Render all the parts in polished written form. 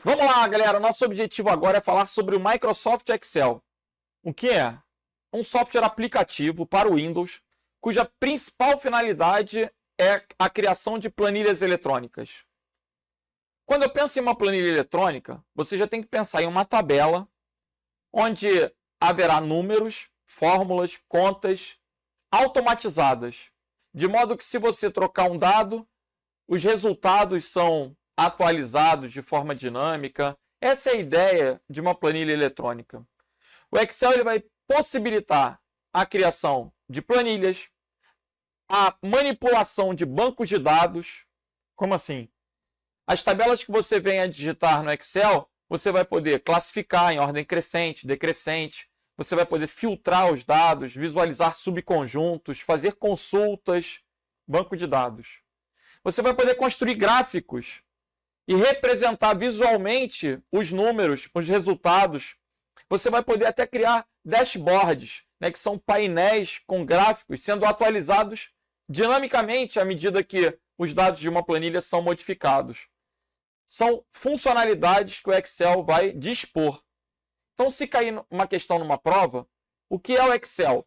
Vamos lá, galera. Nosso objetivo agora é falar sobre o Microsoft Excel. O que é? Um software aplicativo para o Windows, cuja principal finalidade é a criação de planilhas eletrônicas. Quando eu penso em uma planilha eletrônica, você já tem que pensar em uma tabela onde haverá números, fórmulas, contas automatizadas, de modo que se você trocar um dado, os resultados são atualizados de forma dinâmica. Essa é a ideia de uma planilha eletrônica. O Excel ele vai possibilitar a criação de planilhas, a manipulação de bancos de dados. Como assim? As tabelas que você venha digitar no Excel, você vai poder classificar em ordem crescente, decrescente. Você vai poder filtrar os dados, visualizar subconjuntos, fazer consultas, banco de dados. Você vai poder construir gráficos e representar visualmente os números, os resultados. Você vai poder até criar dashboards, que são painéis com gráficos sendo atualizados dinamicamente à medida que os dados de uma planilha são modificados. São funcionalidades que o Excel vai dispor. Então, se cair uma questão numa prova, o que é o Excel?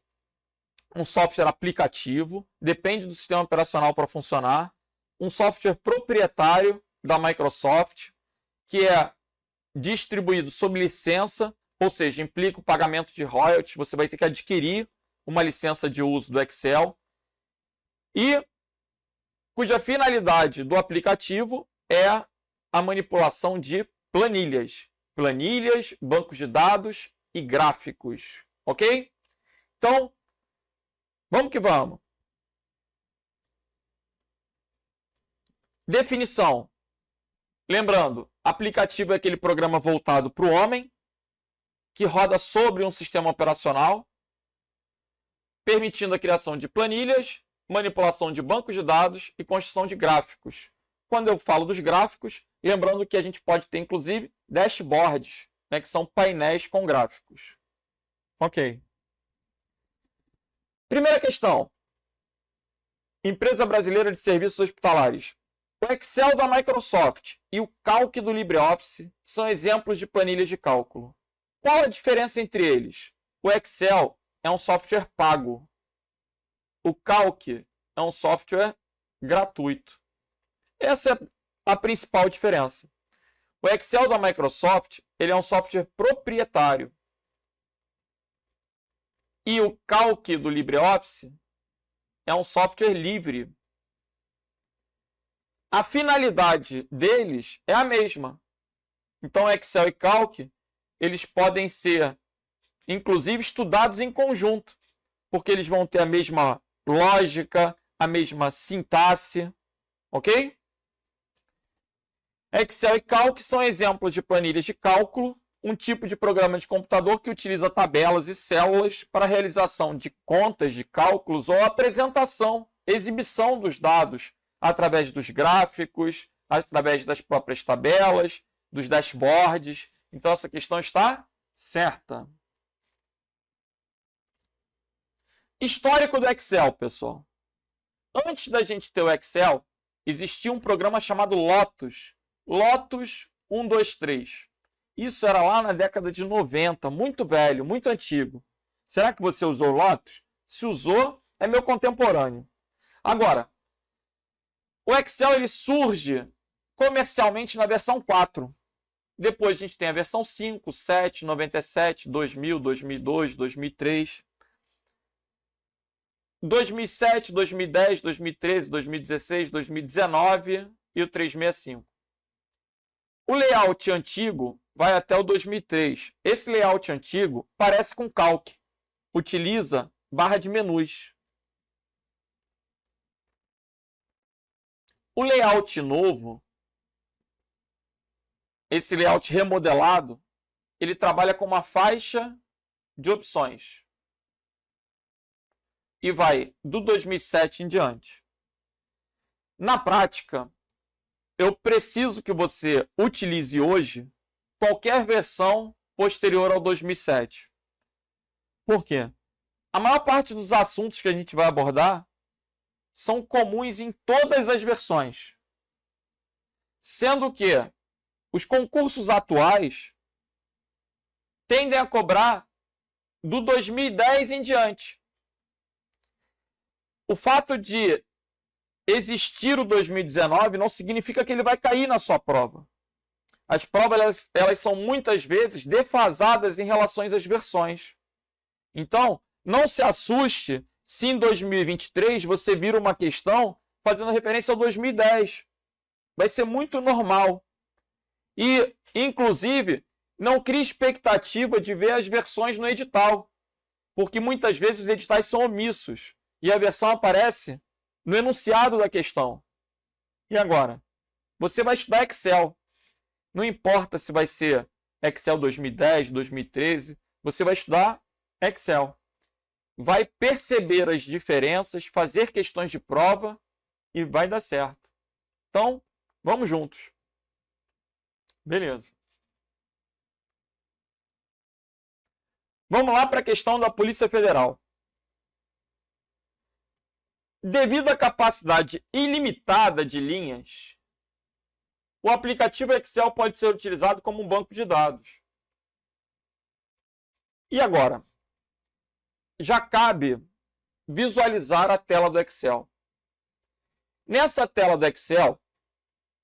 Um software aplicativo, depende do sistema operacional para funcionar, um software proprietário da Microsoft, que é distribuído sob licença, ou seja, implica o pagamento de royalties, você vai ter que adquirir uma licença de uso do Excel, e cuja finalidade do aplicativo é a manipulação de planilhas. Planilhas, bancos de dados e gráficos. Ok? Então, vamos que vamos. Definição. Lembrando, aplicativo é aquele programa voltado para o homem, que roda sobre um sistema operacional, permitindo a criação de planilhas, manipulação de bancos de dados e construção de gráficos. Quando eu falo dos gráficos, lembrando que a gente pode ter, inclusive, dashboards, que são painéis com gráficos. Ok. Primeira questão. Empresa Brasileira de Serviços Hospitalares. O Excel da Microsoft e o Calc do LibreOffice são exemplos de planilhas de cálculo. Qual a diferença entre eles? O Excel é um software pago. O Calc é um software gratuito. Essa é a principal diferença. O Excel da Microsoft ele é um software proprietário. E o Calc do LibreOffice é um software livre. A finalidade deles é a mesma. Então, Excel e Calc, eles podem ser, inclusive, estudados em conjunto, porque eles vão ter a mesma lógica, a mesma sintaxe, ok? Excel e Calc são exemplos de planilhas de cálculo, um tipo de programa de computador que utiliza tabelas e células para a realização de contas, de cálculos ou apresentação, exibição dos dados através dos gráficos, através das próprias tabelas, dos dashboards. Então, essa questão está certa. Histórico do Excel, pessoal. Antes da gente ter o Excel, existia um programa chamado Lotus. Lotus 123. Isso era lá na década de 90, muito velho, muito antigo. Será que você usou Lotus? Se usou, é meu contemporâneo. Agora, o Excel ele surge comercialmente na versão 4. Depois a gente tem a versão 5, 7, 97, 2000, 2002, 2003. 2007, 2010, 2013, 2016, 2019 e o 365. O layout antigo vai até o 2003. Esse layout antigo parece com Calc. Utiliza barra de menus. O layout novo, esse layout remodelado, ele trabalha com uma faixa de opções. E vai do 2007 em diante. Na prática, eu preciso que você utilize hoje qualquer versão posterior ao 2007. Por quê? A maior parte dos assuntos que a gente vai abordar são comuns em todas as versões. Sendo que os concursos atuais tendem a cobrar do 2010 em diante. O fato de existir o 2019 não significa que ele vai cair na sua prova. As provas elas são muitas vezes defasadas em relação às versões. Então, não se assuste se em 2023 você vira uma questão fazendo referência ao 2010. Vai ser muito normal. E, inclusive, não crie expectativa de ver as versões no edital, porque muitas vezes os editais são omissos e a versão aparece no enunciado da questão. E agora? Você vai estudar Excel. Não importa se vai ser Excel 2010, 2013, você vai estudar Excel. Vai perceber as diferenças, fazer questões de prova e vai dar certo. Então, vamos juntos. Beleza. Vamos lá para a questão da Polícia Federal. Devido à capacidade ilimitada de linhas, o aplicativo Excel pode ser utilizado como um banco de dados. E agora? Já cabe visualizar a tela do Excel. Nessa tela do Excel,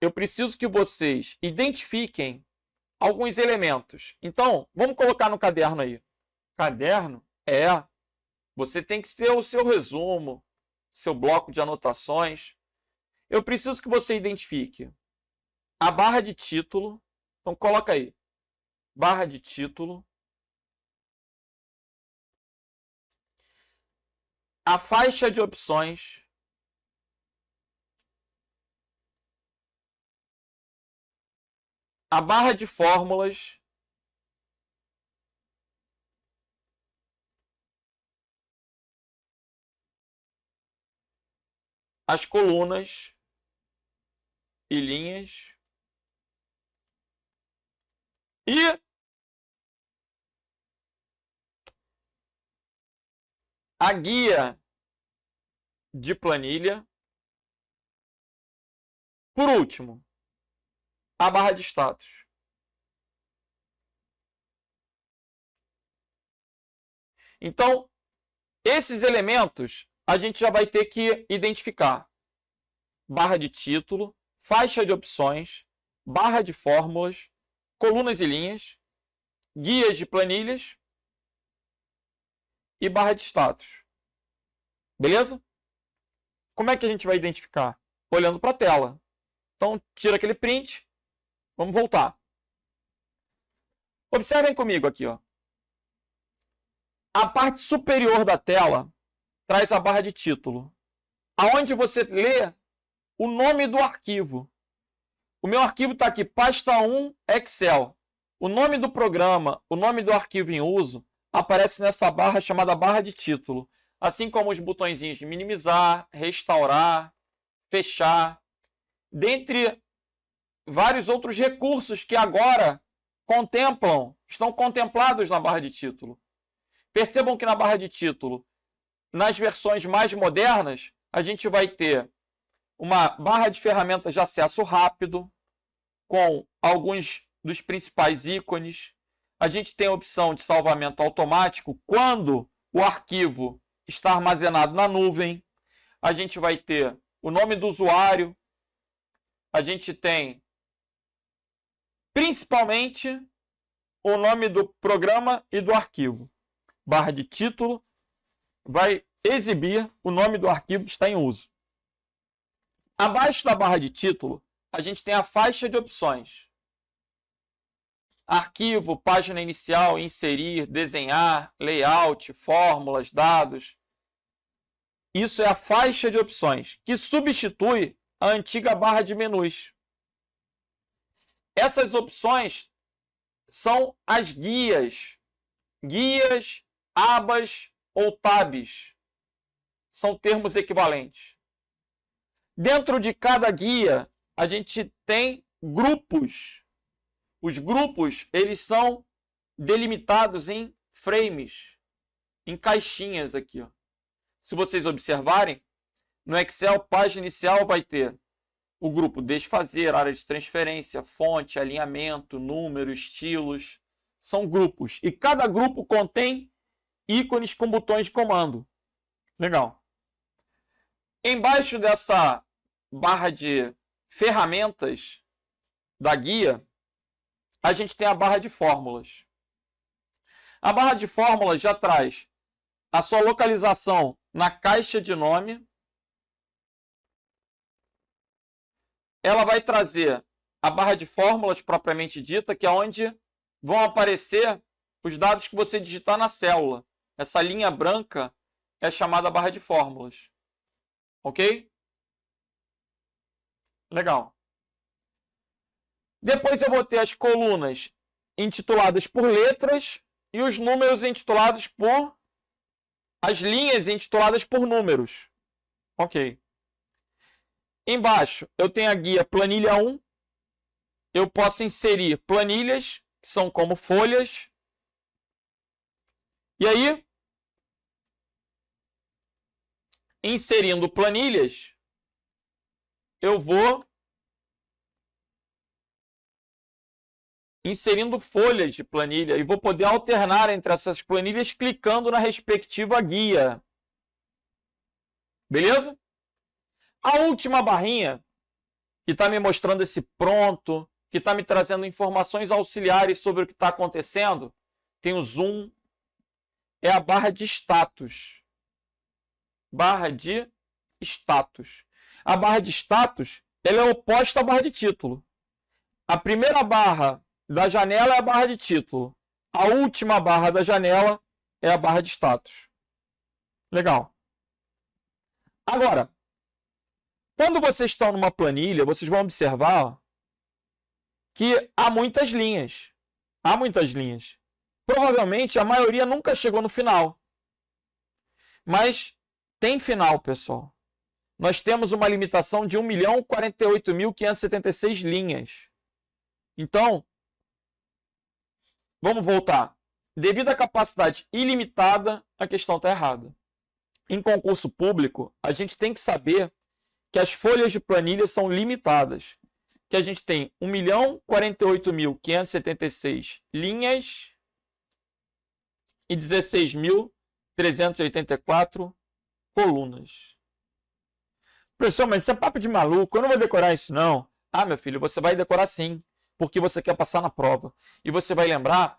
eu preciso que vocês identifiquem alguns elementos. Então, vamos colocar no caderno aí. Caderno você tem que ser o seu resumo, seu bloco de anotações. Eu preciso que você identifique a barra de título. Então, coloca aí. Barra de título. A faixa de opções. A barra de fórmulas. As colunas e linhas. E a guia de planilha. Por último, a barra de status. Então, esses elementos a gente já vai ter que identificar. Barra de título, faixa de opções, barra de fórmulas, colunas e linhas, guias de planilhas e barra de status. Beleza? Como é que a gente vai identificar? Olhando para a tela. Então, tira aquele print. Vamos voltar. Observem comigo aqui, ó. A parte superior da tela traz a barra de título, aonde você lê o nome do arquivo. O meu arquivo está aqui, pasta 1, Excel. O nome do programa, o nome do arquivo em uso, aparece nessa barra chamada barra de título. Assim como os botõezinhos de minimizar, restaurar, fechar, dentre vários outros recursos que agora estão contemplados na barra de título. Percebam que na barra de título, nas versões mais modernas, a gente vai ter uma barra de ferramentas de acesso rápido, com alguns dos principais ícones. A gente tem a opção de salvamento automático quando o arquivo está armazenado na nuvem. A gente vai ter o nome do usuário. A gente tem, principalmente, o nome do programa e do arquivo. Barra de título vai exibir o nome do arquivo que está em uso. Abaixo da barra de título, a gente tem a faixa de opções. Arquivo, página inicial, inserir, desenhar, layout, fórmulas, dados. Isso é a faixa de opções, que substitui a antiga barra de menus. Essas opções são as guias. Guias, abas ou tabs. São termos equivalentes. Dentro de cada guia, a gente tem grupos. Os grupos, eles são delimitados em frames, em caixinhas aqui, ó. Se vocês observarem, no Excel, página inicial vai ter o grupo desfazer, área de transferência, fonte, alinhamento, número, estilos. São grupos. E cada grupo contém ícones com botões de comando. Legal. Embaixo dessa barra de ferramentas da guia, a gente tem a barra de fórmulas. A barra de fórmulas já traz a sua localização na caixa de nome. Ela vai trazer a barra de fórmulas propriamente dita, que é onde vão aparecer os dados que você digitar na célula. Essa linha branca é chamada barra de fórmulas. Ok? Legal. Depois eu vou ter as colunas intituladas por letras e os números intitulados por... as linhas intituladas por números. Ok. Embaixo eu tenho a guia planilha 1. Eu posso inserir planilhas, que são como folhas. E aí, inserindo planilhas, eu vou inserindo folhas de planilha e vou poder alternar entre essas planilhas clicando na respectiva guia. Beleza? A última barrinha, que está me mostrando esse pronto, que está me trazendo informações auxiliares sobre o que está acontecendo, tem o zoom, é a barra de status. Barra de status. A barra de status, ela é oposta à barra de título. A primeira barra da janela é a barra de título. A última barra da janela é a barra de status. Legal. Agora, quando vocês estão numa planilha, vocês vão observar que há muitas linhas. Há muitas linhas. Provavelmente a maioria nunca chegou no final. Mas tem final, pessoal. Nós temos uma limitação de 1.048.576 linhas. Então, vamos voltar. Devido à capacidade ilimitada, a questão está errada. Em concurso público, a gente tem que saber que as folhas de planilha são limitadas. Que a gente tem 1.048.576 linhas e 16.384 colunas. Professor, mas isso é papo de maluco, eu não vou decorar isso não. Ah, meu filho, você vai decorar sim, porque você quer passar na prova. E você vai lembrar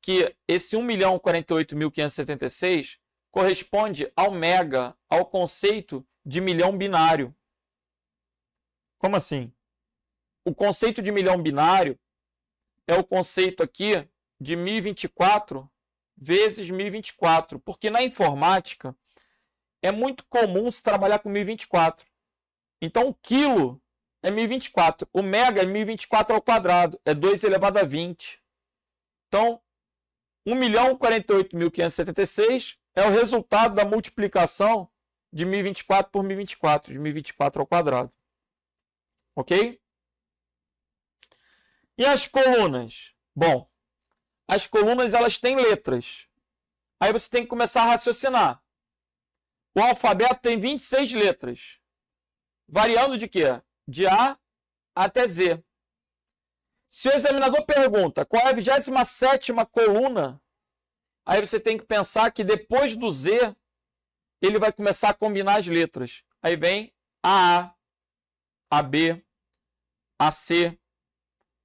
que esse 1.048.576 corresponde ao mega, ao conceito de milhão binário. Como assim? O conceito de milhão binário é o conceito aqui de 1024 vezes 1024, porque na informática é muito comum se trabalhar com 1024. Então o quilo é 1024, o mega é 1024 ao quadrado, é 2 elevado a 20. Então, 1.048.576 é o resultado da multiplicação de 1024 por 1024, de 1024 ao quadrado. Ok? E as colunas? Bom, as colunas elas têm letras. Aí você tem que começar a raciocinar. O alfabeto tem 26 letras. Variando de quê? De A até Z. Se o examinador pergunta qual é a 27ª coluna, aí você tem que pensar que depois do Z, ele vai começar a combinar as letras. Aí vem a B, a C,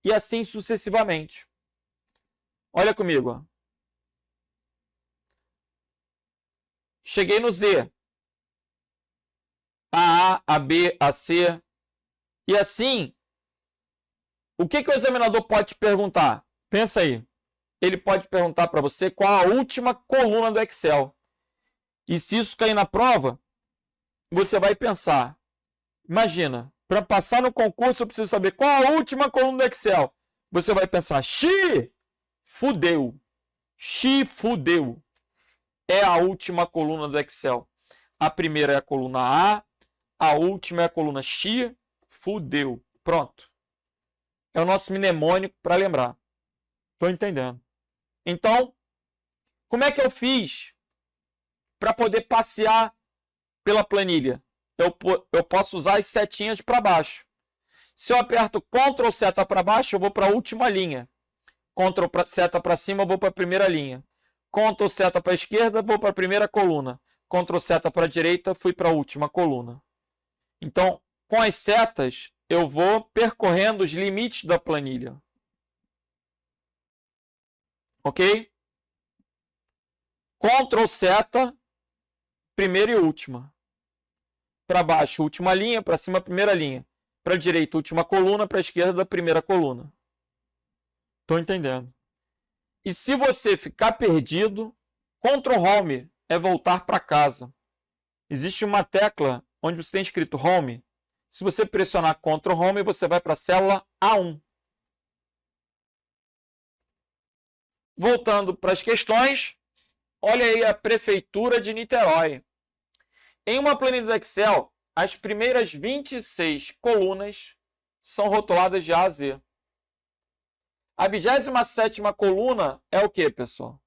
e assim sucessivamente. Olha comigo. Ó. Cheguei no Z. A B, a C. E assim, o que o examinador pode te perguntar? Pensa aí. Ele pode perguntar para você qual a última coluna do Excel. E se isso cair na prova, você vai pensar. Imagina, para passar no concurso eu preciso saber qual a última coluna do Excel. Você vai pensar, fudeu. Fudeu. É a última coluna do Excel. A primeira é a coluna a última é a coluna fudeu. Pronto. É o nosso mnemônico para lembrar. Estou entendendo. Então, como é que eu fiz para poder passear pela planilha? Eu posso usar as setinhas para baixo. Se eu aperto Ctrl seta para baixo, eu vou para a última linha. Ctrl seta para cima, eu vou para a primeira linha. Ctrl seta para a esquerda, vou para a primeira coluna. Ctrl seta para a direita, fui para a última coluna. Então, com as setas, eu vou percorrendo os limites da planilha. Ok? Ctrl seta, primeira e última. Para baixo, última linha. Para cima, primeira linha. Para a direita, última coluna. Para a esquerda, primeira coluna. Estou entendendo. E se você ficar perdido, Ctrl Home é voltar para casa. Existe uma tecla onde você tem escrito Home. Se você pressionar Ctrl Home, você vai para a célula A1. Voltando para as questões, olha aí a Prefeitura de Niterói. Em uma planilha do Excel, as primeiras 26 colunas são rotuladas de A a Z. A 27ª coluna é o que, pessoal?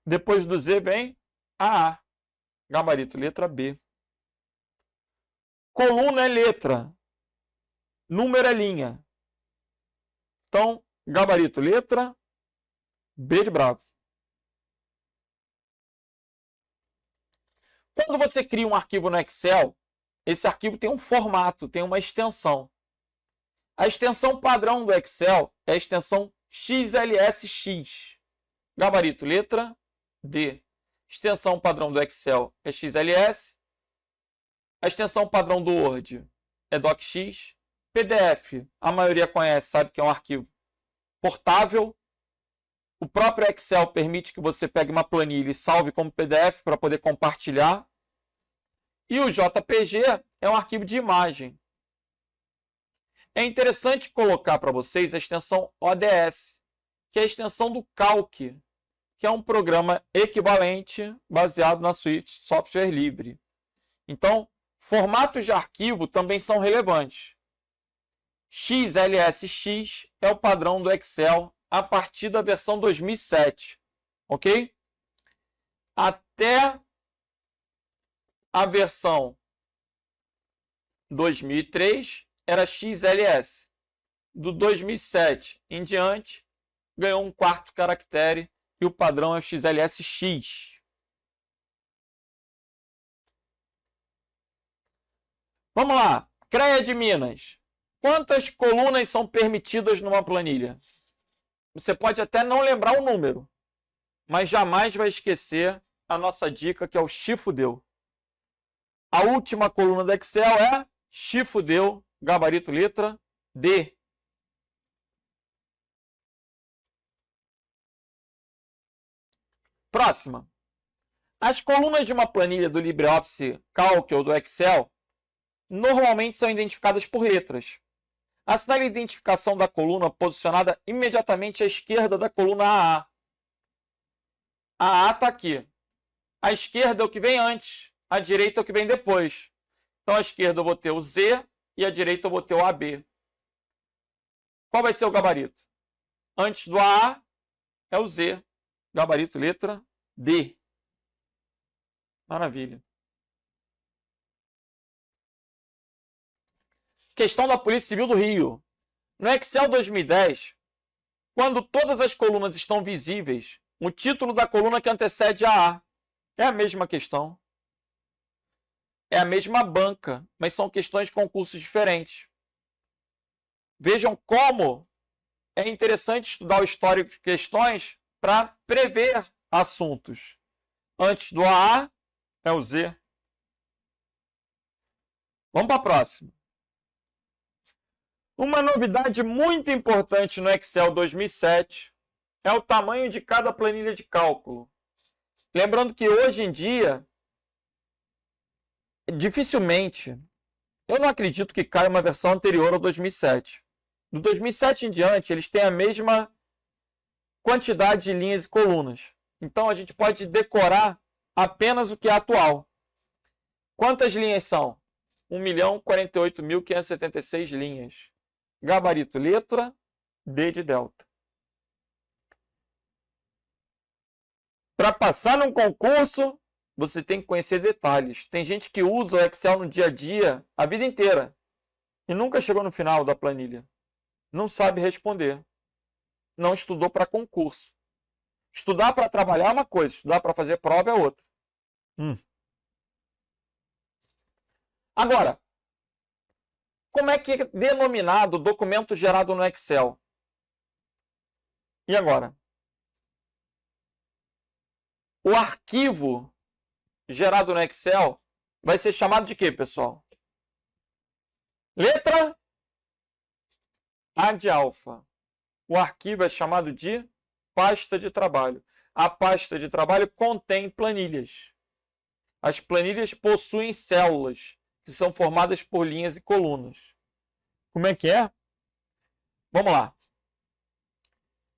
Depois do Z vem a A. Gabarito, letra B. Coluna é letra. Número é linha. Então, gabarito, letra B de bravo. Quando você cria um arquivo no Excel, esse arquivo tem um formato, tem uma extensão. A extensão padrão do Excel é a extensão XLSX. Gabarito, letra D. Extensão padrão do Excel é XLS. A extensão padrão do Word é DocX. PDF, a maioria conhece, sabe que é um arquivo portável. O próprio Excel permite que você pegue uma planilha e salve como PDF para poder compartilhar. E o JPG é um arquivo de imagem. É interessante colocar para vocês a extensão ODS, que é a extensão do Calc, que é um programa equivalente baseado na suíte software livre. Então, formatos de arquivo também são relevantes. XLSX é o padrão do Excel a partir da versão 2007, ok? Até a versão 2003 era XLS. Do 2007 em diante, ganhou um quarto caractere e o padrão é o XLSX. Vamos lá. CREA de Minas. Quantas colunas são permitidas numa planilha? Você pode até não lembrar o número, mas jamais vai esquecer a nossa dica, que é o chifudeu. A última coluna do Excel é chifudeu, gabarito letra D. Próxima. As colunas de uma planilha do LibreOffice Calc ou do Excel normalmente são identificadas por letras. Assinale a identificação da coluna posicionada imediatamente à esquerda da coluna AA. A A está aqui. A esquerda é o que vem antes. A direita é o que vem depois. Então, à esquerda eu vou ter o Z e à direita eu vou ter o AB. Qual vai ser o gabarito? Antes do AA é o Z. Gabarito letra D. Maravilha. Questão da Polícia Civil do Rio. No Excel 2010, quando todas as colunas estão visíveis, o título da coluna que antecede a A. É a mesma questão. É a mesma banca, mas são questões de concursos diferentes. Vejam como é interessante estudar o histórico de questões para prever assuntos. Antes do AA é o Z. Vamos para a próxima. Uma novidade muito importante no Excel 2007 é o tamanho de cada planilha de cálculo. Lembrando que hoje em dia, dificilmente, eu não acredito que caia uma versão anterior ao 2007. Do 2007 em diante, eles têm a mesma quantidade de linhas e colunas. Então, a gente pode decorar apenas o que é atual. Quantas linhas são? 1.048.576 linhas. Gabarito letra D de delta. Para passar num concurso, você tem que conhecer detalhes. Tem gente que usa o Excel no dia a dia a vida inteira e nunca chegou no final da planilha. Não sabe responder. Não estudou para concurso. Estudar para trabalhar é uma coisa, estudar para fazer prova é outra. Agora, como é que é denominado o documento gerado no Excel? E agora? O arquivo gerado no Excel vai ser chamado de quê, pessoal? Letra A de alfa. O arquivo é chamado de pasta de trabalho. A pasta de trabalho contém planilhas. As planilhas possuem células, que são formadas por linhas e colunas. Como é que é? Vamos lá.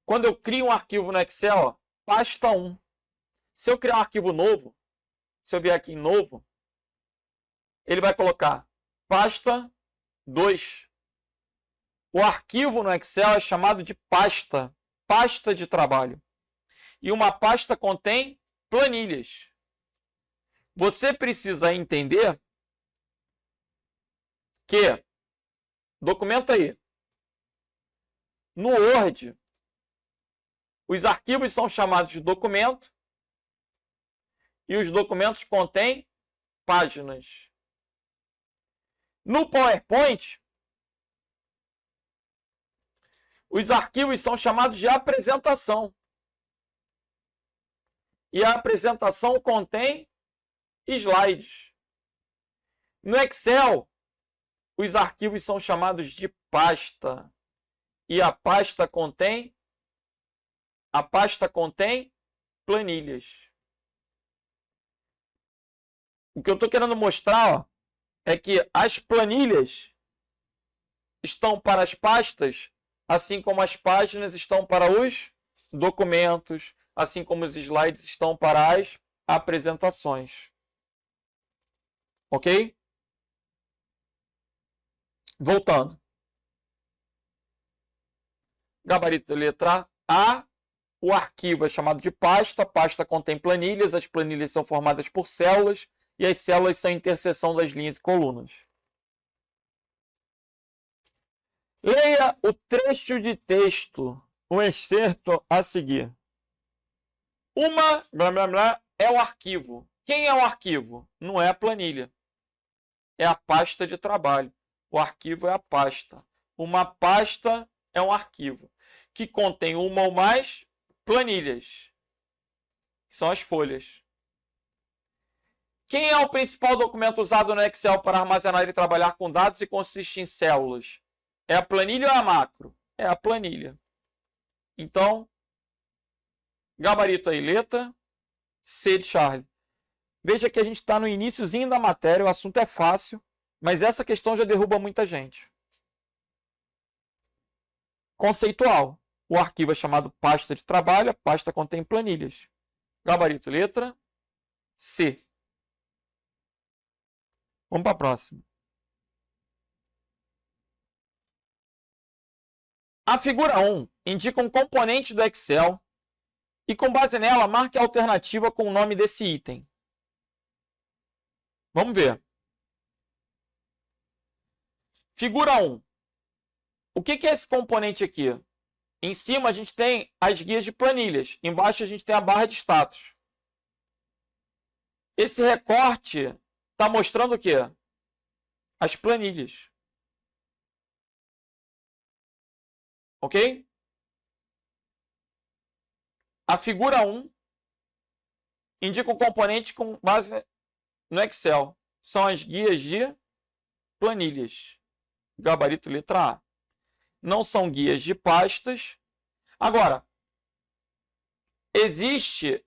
Quando eu crio um arquivo no Excel, ó, pasta 1. Se eu criar um arquivo novo, se eu vier aqui em novo, ele vai colocar pasta 2. O arquivo no Excel é chamado de pasta, pasta de trabalho. E uma pasta contém planilhas. Você precisa entender que, documento aí, no Word, os arquivos são chamados de documento e os documentos contêm páginas. No PowerPoint, os arquivos são chamados de apresentação. E a apresentação contém slides. No Excel, os arquivos são chamados de pasta. E a pasta contém planilhas. O que eu estou querendo mostrar, ó, é que as planilhas estão para as pastas, assim como as páginas estão para os documentos, assim como os slides estão para as apresentações. Ok? Voltando. Gabarito letra A. O arquivo é chamado de pasta. Pasta contém planilhas. As planilhas são formadas por células. E as células são a interseção das linhas e colunas. Leia o trecho de texto, o excerto a seguir. Uma, blá, blá, blá, é o arquivo. Quem é o arquivo? Não é a planilha. É a pasta de trabalho. O arquivo é a pasta. Uma pasta é um arquivo que contém uma ou mais planilhas, que são as folhas. Quem é o principal documento usado no Excel para armazenar e trabalhar com dados e consiste em células? É a planilha ou a macro? É a planilha. Então, gabarito aí, letra C de Charlie. Veja que a gente está no iniciozinho da matéria, o assunto é fácil, mas essa questão já derruba muita gente. Conceitual. O arquivo é chamado pasta de trabalho, a pasta contém planilhas. Gabarito, letra C. Vamos para a próxima. A figura 1 indica um componente do Excel e, com base nela, marque a alternativa com o nome desse item. Vamos ver. Figura 1. O que é esse componente aqui? Em cima a gente tem as guias de planilhas. Embaixo a gente tem a barra de status. Esse recorte está mostrando o quê? As planilhas. Ok? A figura 1 indica um componente com base no Excel. São as guias de planilhas. Gabarito letra A. Não são guias de pastas. Agora, existe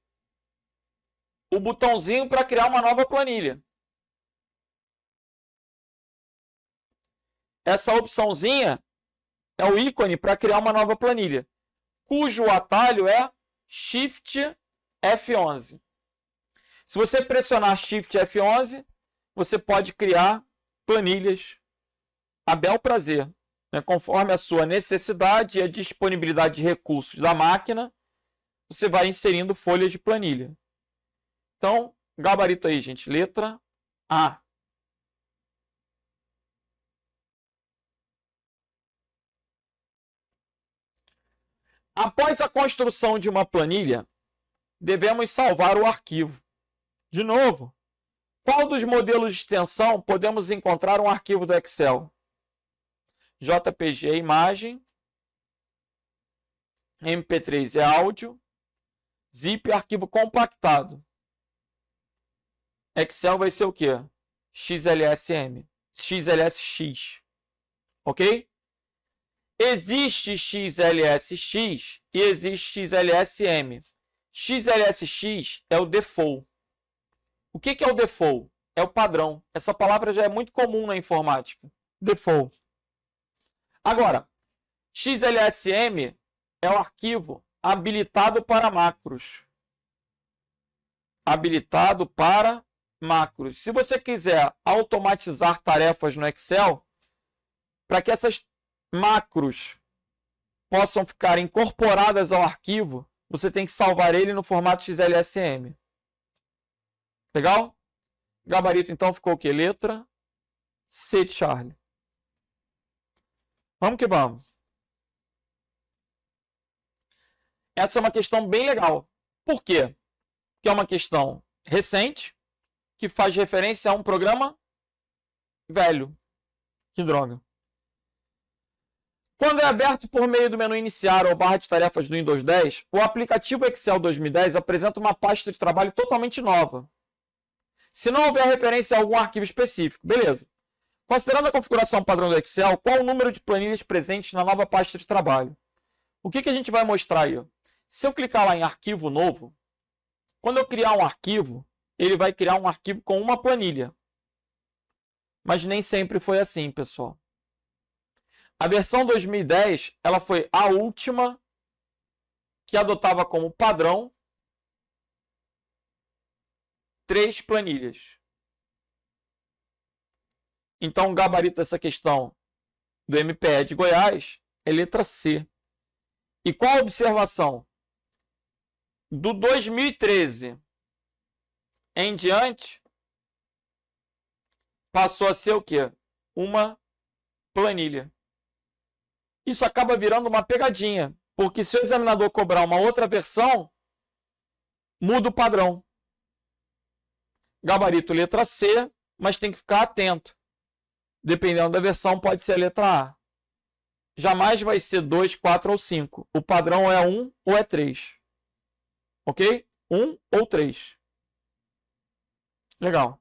o botãozinho para criar uma nova planilha. Essa opçãozinha é o ícone para criar uma nova planilha, cujo atalho é Shift F11. Se você pressionar Shift F11, você pode criar planilhas a bel prazer, né? Conforme a sua necessidade e a disponibilidade de recursos da máquina, você vai inserindo folhas de planilha. Então, gabarito aí, gente, letra A. Após a construção de uma planilha, devemos salvar o arquivo. De novo, qual dos modelos de extensão podemos encontrar um arquivo do Excel? JPG é imagem, MP3 é áudio, zip é arquivo compactado. Excel vai ser o quê? XLSM, XLSX, ok? Existe XLSX e existe XLSM. XLSX é o default. O que é o default? É o padrão. Essa palavra já é muito comum na informática. Default. Agora, XLSM é o arquivo habilitado para macros. Habilitado para macros. Se você quiser automatizar tarefas no Excel, para que essas macros possam ficar incorporadas ao arquivo, você tem que salvar ele no formato XLSM. Legal? Gabarito, então, ficou o quê? Letra C de Charlie. Vamos que vamos. Essa é uma questão bem legal. Por quê? Porque é uma questão recente, que faz referência a um programa velho. Que droga. Quando é aberto por meio do menu iniciar ou barra de tarefas do Windows 10, o aplicativo Excel 2010 apresenta uma pasta de trabalho totalmente nova. Se não houver referência a algum arquivo específico, beleza. Considerando a configuração padrão do Excel, qual o número de planilhas presentes na nova pasta de trabalho? O que a gente vai mostrar aí? Se eu clicar lá em arquivo novo, quando eu criar um arquivo, ele vai criar um arquivo com uma planilha. Mas nem sempre foi assim, pessoal. A versão 2010, ela foi a última que adotava como padrão 3 planilhas. Então, o gabarito dessa questão do MPE de Goiás é letra C. E qual a observação? Do 2013 em diante, passou a ser o quê? Uma planilha. Isso acaba virando uma pegadinha, porque se o examinador cobrar uma outra versão, muda o padrão. Gabarito letra C, mas tem que ficar atento. Dependendo da versão, pode ser a letra A. Jamais vai ser 2, 4 ou 5. O padrão é 1 ou é 3. Ok? 1 ou 3. Legal.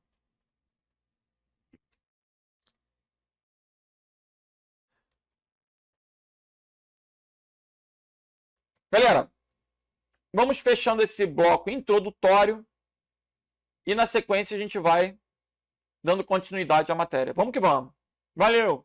Galera, vamos fechando esse bloco introdutório e na sequência a gente vai dando continuidade à matéria. Vamos que vamos. Valeu!